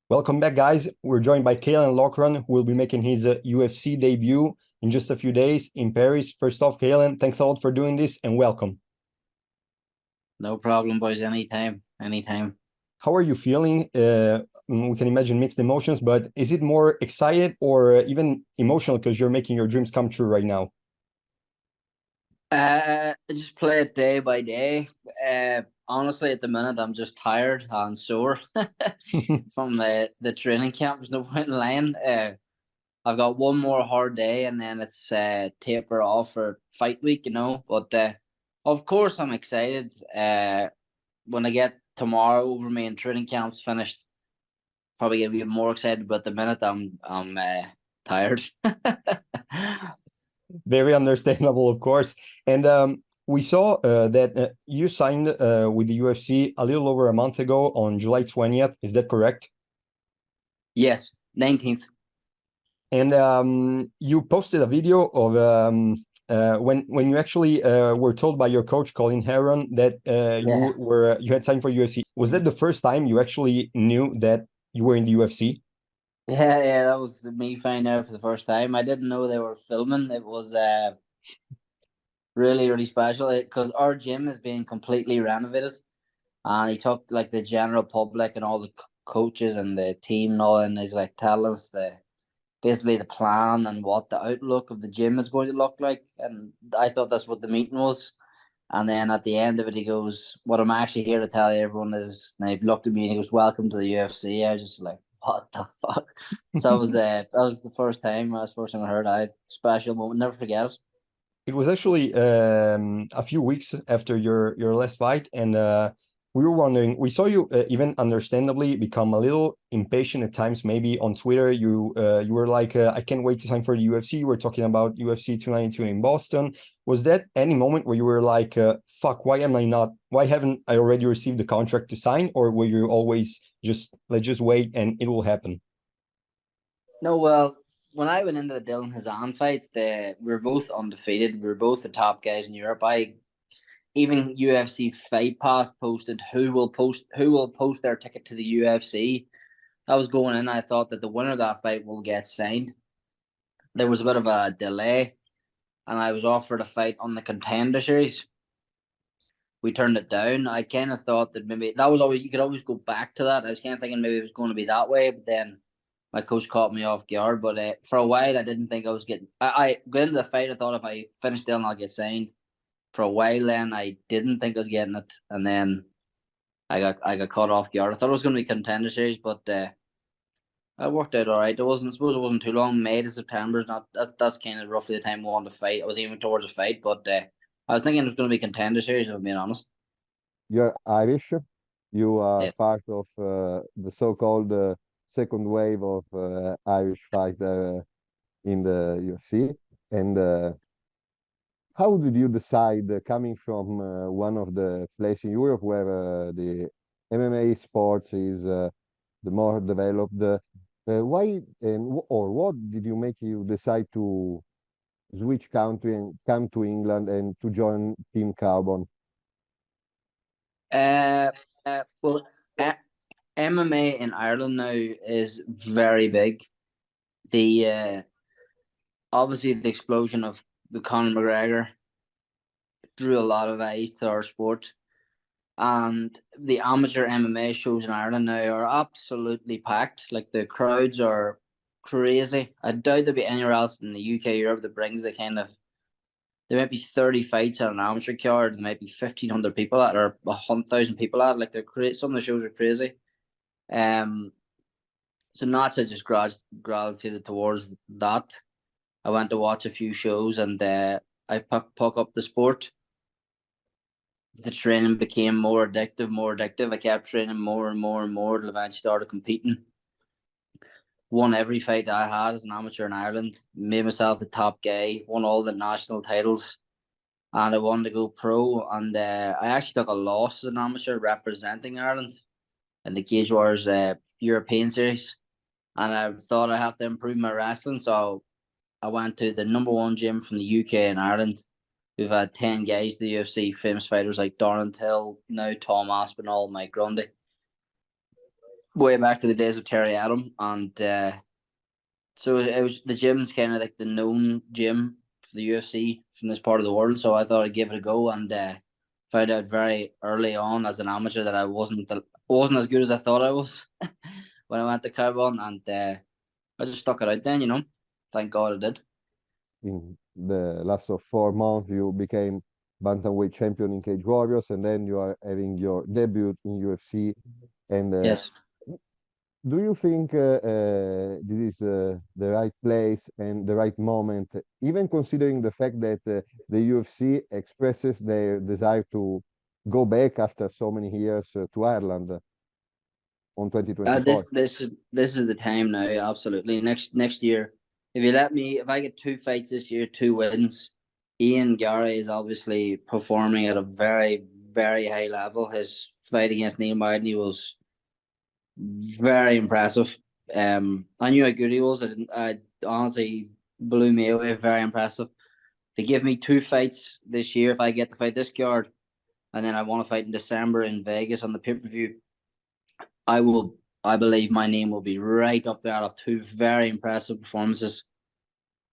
Welcome back, guys. We're joined by CAOLAN LOUGHRAN, who will be making his UFC debut in just a few days in Paris. First off, CAOLAN, thanks a lot for doing this and welcome. No problem, boys. Anytime, anytime. How are you feeling? We can imagine mixed emotions, but is it more excited or even emotional because you're making your dreams come true right now? I just play it day by day. Honestly, at the minute, I'm just tired and sore from the training camp. There's no point in lying. I've got one more hard day, and then it's taper off for fight week. But of course, I'm excited. When I get tomorrow over me and training camp's finished, probably gonna be more excited. But at the minute, I'm tired. Very understandable, of course. And we saw that you signed with the UFC a little over a month ago on July 20th. Is that correct? Yes, 19th. And you posted a video of when you actually were told by your coach Colin Heron that Yeah. you had signed for UFC. Was that the first time you actually knew that you were in the UFC? Yeah, that was me finding out for the first time. I didn't know they were filming. It was really, really special because our gym is being completely renovated, and he took like the general public and all the coaches and the team and all, and he's like telling us basically the plan and what the outlook of the gym is going to look like. And I thought that's what the meeting was. And then at the end of it, he goes, "What I'm actually here to tell everyone is," and he looked at me and he goes, "Welcome to the UFC." I was just like, "What the fuck?" So that was the first time. That's the first time I heard. I special moment, never forget it. It was actually a few weeks after your last fight, and we were wondering. We saw you even understandably become a little impatient at times. Maybe on Twitter, you were like, "I can't wait to sign for the UFC." We're talking about UFC 292 in Boston. Was that any moment where you were like, "Fuck, why am I not? Why haven't I already received the contract to sign?" Or were you always just let's just wait and it will happen? No, well, when I went into the Dylan Hazan fight, we were both undefeated. We were both the top guys in Europe. I even UFC Fight Pass posted who will post their ticket to the UFC. I was going in. I thought that the winner of that fight will get signed. There was a bit of a delay, and I was offered a fight on the Contender Series. We turned it down. I kind of thought that maybe that was always you could always go back to that. I was kind of thinking maybe it was going to be that way, but then my coach caught me off guard. But for a while, I didn't think I was getting. I going into the fight. I thought if I finished Dylan, I'll get signed. For a while, then I didn't think I was getting it, and then I got caught off guard. I thought it was going to be Contender Series, but it worked out all right. It wasn't. I suppose it wasn't too long. May to September is not. That's kind of roughly the time we wanted to fight. I was aiming towards a fight, but I was thinking it was going to be Contender Series. If I'm being honest. You're Irish. You are Yeah. part of the so-called second wave of Irish fighter in the UFC. And how did you decide, coming from one of the places in Europe where the MMA sports is the more developed, why or what did you make you decide to switch country and come to England and to join Team Carbon? Well, MMA in Ireland now is very big. The Obviously the explosion of the Conor McGregor drew a lot of eyes to our sport, and the amateur MMA shows in Ireland now are absolutely packed. Like the crowds are crazy. I doubt there'll be anywhere else in the UK, Europe that brings the kind of. There might be 30 fights on an amateur card. There might be 1,500 people at, or 100,000 people at. Like they're crazy. Some of the shows are crazy. Um, so naturally just gravitated towards that. I went to watch a few shows, and I pick up the sport. The training became more addictive, more addictive. I kept training more and more and more till I eventually started competing. Won every fight I had as an amateur in Ireland. Made myself the top guy. Won all the national titles, and I wanted to go pro. And I actually took a loss as an amateur representing Ireland in the Cage Wars European Series. And I thought I have to improve my wrestling, so I went to the number one gym from the UK and Ireland. We've had 10 guys, the UFC, famous fighters like Darren Till, now Tom Aspinall, Mike Grundy. way back to the days of Terry Adam, and so it was the gym's kind of like the known gym for the UFC from this part of the world. So I thought I'd give it a go, and found out very early on as an amateur that I wasn't as good as I thought I was when I went to CAOLAN, and I just stuck it out. Then thank God I did. In the last of 4 months, you became Bantamweight champion in Cage Warriors, and then you are having your debut in UFC. And Yes. do you think this is the right place and the right moment, even considering the fact that the UFC expresses their desire to go back after so many years to Ireland on 2024? This is the time now. Absolutely. Next year, if I get 2 fights this year, 2 wins. Ian Gary is obviously performing at a very, very high level. His fight against Neil Magny was very impressive. I knew how good he was. I honestly blew me away. Very impressive. They give me 2 fights this year. If I get to fight this card, and then I want to fight in December in Vegas on the pay-per-view, I believe my name will be right up there out of 2 very impressive performances.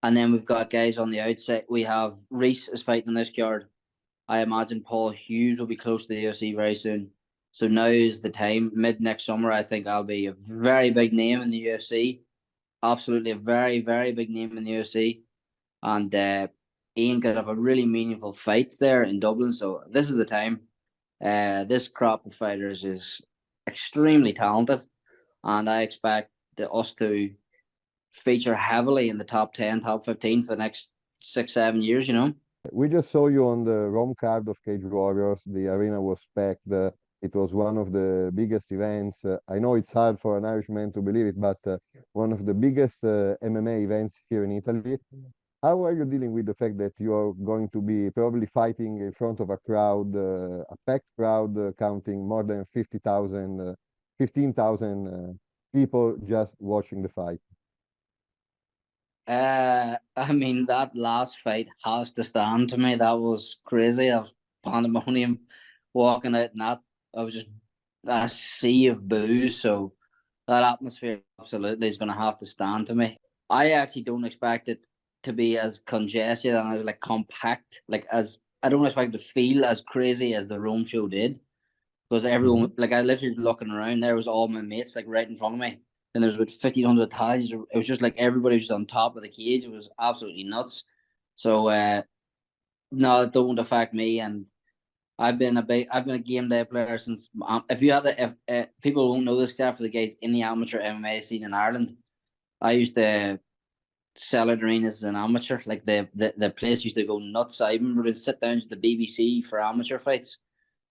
And then we've got guys on the outside. We have Reese is fighting on this card. I imagine Paul Hughes will be close to the UFC very soon. So now is the time. Mid next summer, I think I'll be a very big name in the UFC. Absolutely a very, very big name in the UFC. And Ian could have a really meaningful fight there in Dublin. So this is the time. This crop of fighters is extremely talented, and I expect us to feature heavily in the top 10, top 15 for the next 6-7 years. We just saw you on the Rome card of Cage Warriors. The arena was packed. It was one of the biggest events. I know it's hard for an Irishman to believe it, but one of the biggest MMA events here in Italy. How are you dealing with the fact that you are going to be probably fighting in front of a crowd, a packed crowd, counting more than 15,000 people just watching the fight? I mean, that last fight has to stand to me. That was crazy. Of pandemonium walking out, and that I was just a sea of booze. So that atmosphere absolutely is going to have to stand to me. I actually don't expect it to be as congested and as compact, as I don't expect it to feel as crazy as the Rome show did, because everyone I literally was looking around, there was all my mates right in front of me, and there was about 1,500 Italians. It was just everybody was on top of the cage. It was absolutely nuts. So no, it don't affect me, and I've been a game day player since. If people won't know this, except for the guys in the amateur MMA scene in Ireland, I used to sell out arenas as an amateur. The place used to go nuts. I remember to sit down to the BBC for amateur fights.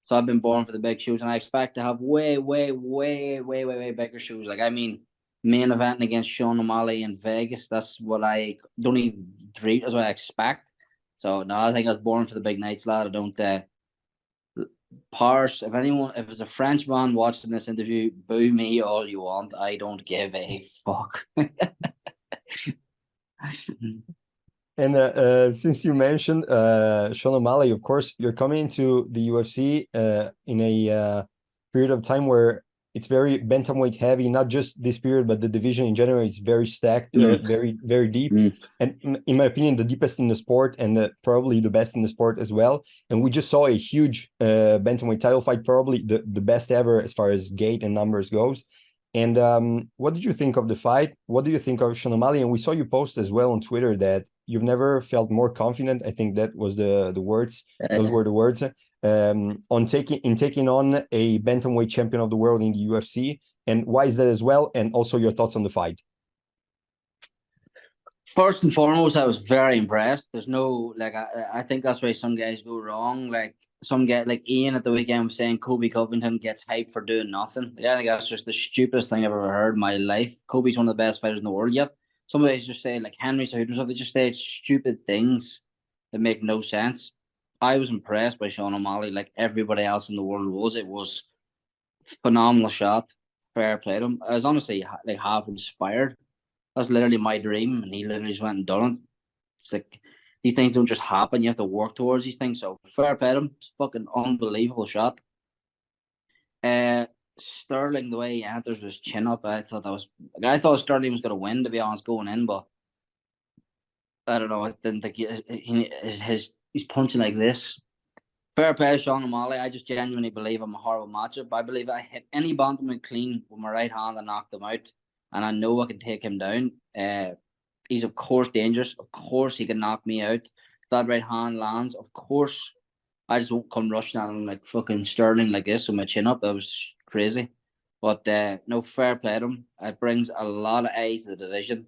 So I've been born for the big shows, and I expect to have way, way, way, way, way, way bigger shows. Main eventing against Sean O'Malley in Vegas. That's what I don't even dream. That's what I expect. So no, I think I was born for the big nights, lad. I don't. Paris, if there's a French man watching this interview, boo me all you want. I don't give a fuck. And since you mentioned Sean O'Malley, of course, you're coming into the UFC in a period of time where it's very bantamweight heavy. Not just this period, but the division in general is very stacked, very, very deep. And in my opinion, the deepest in the sport, and probably the best in the sport as well. And we just saw a huge bantamweight title fight, probably the best ever as far as gate and numbers goes. And what did you think of the fight? What do you think of Sean O'Malley? And we saw you post as well on Twitter that you've never felt more confident. I think that was the words. Those were the words. On taking on a bantamweight champion of the world in the UFC. And why is that as well? And also your thoughts on the fight. First and foremost, I was very impressed. There's no I think that's why some guys go wrong. Some guy Ian at the weekend was saying Kobe Covington gets hyped for doing nothing. I think that's just the stupidest thing I've ever heard in my life. Kobe's one of the best fighters in the world. Yep. Some guys just say Henry Cejudo, they just say stupid things that make no sense. I was impressed by Sean O'Malley, like everybody else in the world was. It was a phenomenal shot. Fair play to him. I was honestly half inspired. That's literally my dream, and he literally just went and done it. It's these things don't just happen. You have to work towards these things. So fair play to him. It's fucking unbelievable shot. Sterling, the way he enters with his chin up, I thought Sterling was going to win, to be honest, going in, but I don't know. I didn't think he's punching like this. Fair play to Sean O'Malley. I just genuinely believe I'm a horrible matchup. I believe I hit any Bantamweight clean with my right hand and knocked him out, and I know I can take him down. He's of course dangerous. Of course he can knock me out. If that right hand lands, of course I just won't come rushing at him like fucking Sterling like this with my chin up. That was crazy. But no, fair play to him. It brings a lot of eyes to the division.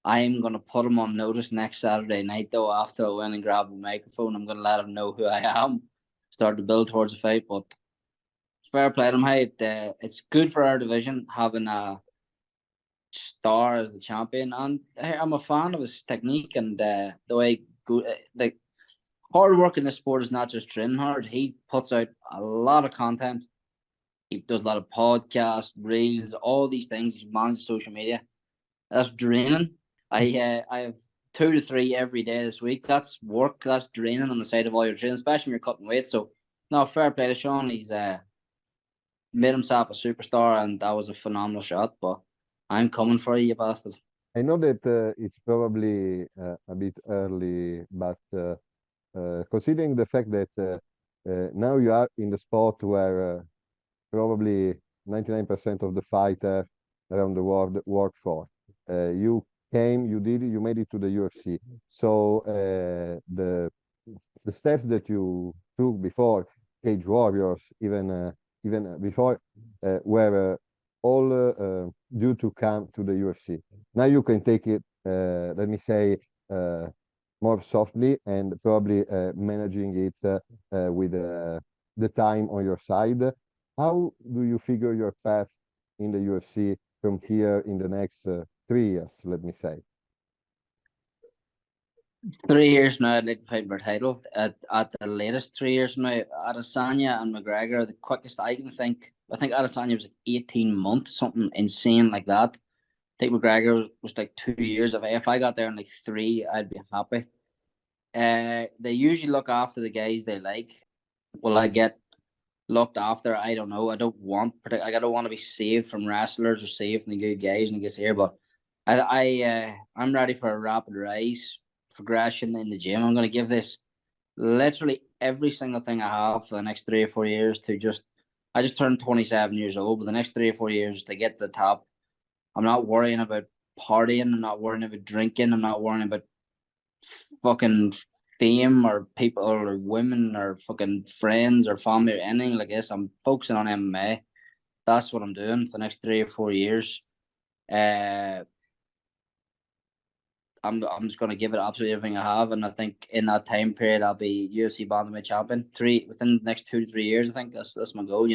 I am going to put him on notice next Saturday night, though, after I win and grab the microphone. I'm going to let him know who I am, start to build towards a fight. But fair play to him. Hey, it's good for our division having a star as the champion. And hey, I'm a fan of his technique and the way like hard work in this sport is not just training hard. He puts out a lot of content. He does a lot of podcasts, reels, all these things. He manages social media. That's draining. I have 2 to 3 every day this week. That's work. That's draining on the side of all your training, especially when you're cutting weight. So, no, fair play to Sean. He's made himself a superstar, and that was a phenomenal shot. But I'm coming for you, bastard. I know that it's probably a bit early, but considering the fact that now you are in the spot where probably 99% of the fighters around the world work for. You made it to the UFC. So the steps that you took before Cage Warriors, even before, were all due to come to the UFC. Now you can take it, let me say, more softly and probably managing it with the time on your side. How do you figure your path in the UFC from here in the next 3 years, let me say? 3 years now, I'd like to fight for a title. At the latest 3 years now, Adesanya and McGregor, the quickest I can think. I think Adesanya was like 18 months, something insane like that. I think McGregor was like 2 years. If I got there in like 3, I'd be happy. They usually look after the guys they like. Will I get looked after? I don't know. I don't want to be saved from wrestlers or saved from the good guys and guys here, but I'm ready for a rapid rise progression in the gym. I'm going to give this literally every single thing I have for the next 3 or 4 years I just turned 27 years old, but the next 3 or 4 years to get to the top. I'm not worrying about partying. I'm not worrying about drinking. I'm not worrying about fucking fame or people or women or fucking friends or family or anything like this. I'm focusing on MMA. That's what I'm doing for the next 3 or 4 years. I'm just gonna give it absolutely everything I have, and I think in that time period I'll be UFC Bantamweight champion. Within the next 2 to 3 years. I think that's my goal.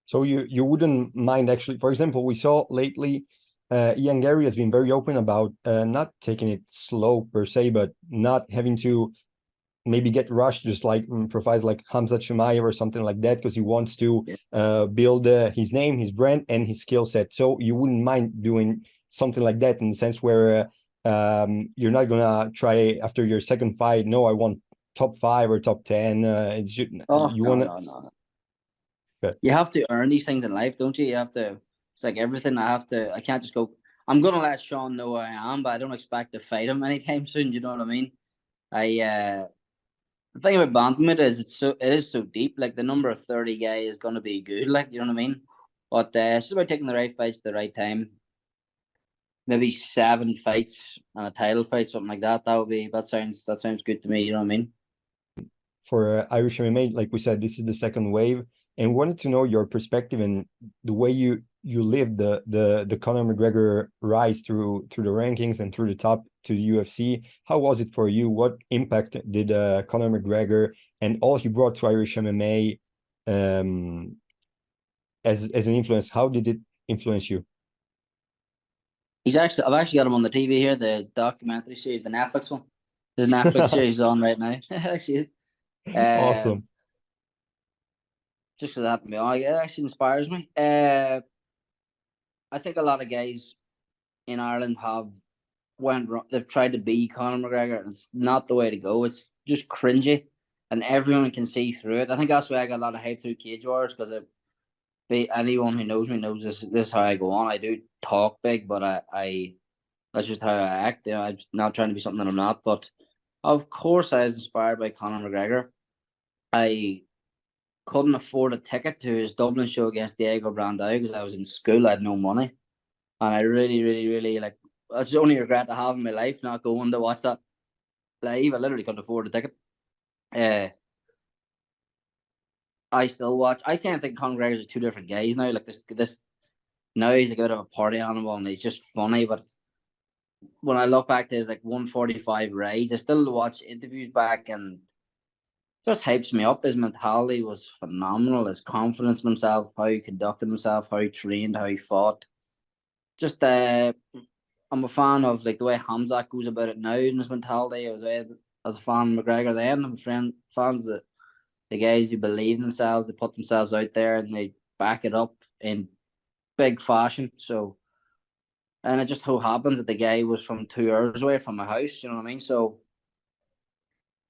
So you wouldn't mind actually, for example, we saw lately Ian Gary has been very open about not taking it slow per se, but not having to maybe get rushed, just like profiles like Hamzat Chimaev or something like that, because he wants to build his name, his brand, and his skill set. So you wouldn't mind doing something like that in the sense where you're not gonna try after your second fight. No, I want top 5 or top 10. No. Good. You have to earn these things in life, don't you? It's like everything. I can't just go, I'm going to let Sean know who I am, but I don't expect to fight him anytime soon. You know what I mean? The thing about bantamweight is it is so deep. Like the number of 30 guy is going to be good. Like, you know what I mean? But it's just about taking the right fights at the right time. Maybe 7 fights and a title fight, something like that. That sounds good to me. You know what I mean? For Irish MMA, like we said, this is the second wave, and wanted to know your perspective and the way you lived the Conor McGregor rise through the rankings and through the top to the UFC. How was it for you? What impact did Conor McGregor and all he brought to Irish MMA as an influence? How did it influence you? I've actually got him on the TV here, the documentary series, the Netflix one. There's a Netflix series on right now. It actually is. Awesome. Just for that, it actually inspires me. I think a lot of guys in Ireland they've tried to be Conor McGregor, and it's not the way to go. It's just cringy, and everyone can see through it. I think that's why I got a lot of hype through Cage Wars, because anyone who knows me knows this is how I go on. I do talk big, but I that's just how I act. You know, I'm not trying to be something that I'm not. But of course, I was inspired by Conor McGregor. I couldn't afford a ticket to his Dublin show against Diego Brandao because I was in school. I had no money, and I really, really, really like. That's the only regret I have in my life, not going to watch that live. I literally couldn't afford a ticket. I still watch. I can't think Conor McGregor's are two different guys now. Like this now he's like a bit of a party animal and he's just funny. But when I look back to his like 145 rise, I still watch interviews back and just hypes me up. His mentality was phenomenal. His confidence in himself, how he conducted himself, how he trained, how he fought. Just I'm a fan of like the way Hamzat goes about it now in his mentality. I was as a fan of McGregor then. I'm fans of the guys who believe in themselves, they put themselves out there and they back it up in big fashion. So, and it just so happens that the guy was from 2 hours away from my house. You know what I mean? So,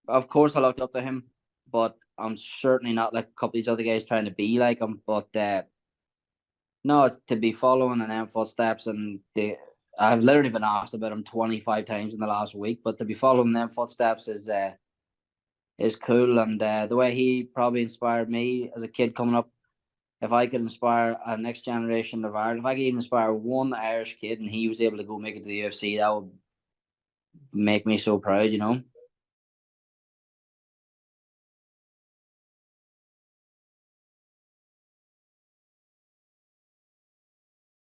of course, I looked up to him, but I'm certainly not like a couple of these other guys trying to be like him. But no, it's to be following in them footsteps, and I've literally been asked about him 25 times in the last week. But to be following them footsteps is cool, and the way he probably inspired me as a kid coming up. If I could inspire a next generation of Ireland, if I could even inspire one Irish kid and he was able to go make it to the UFC, that would make me so proud, you know.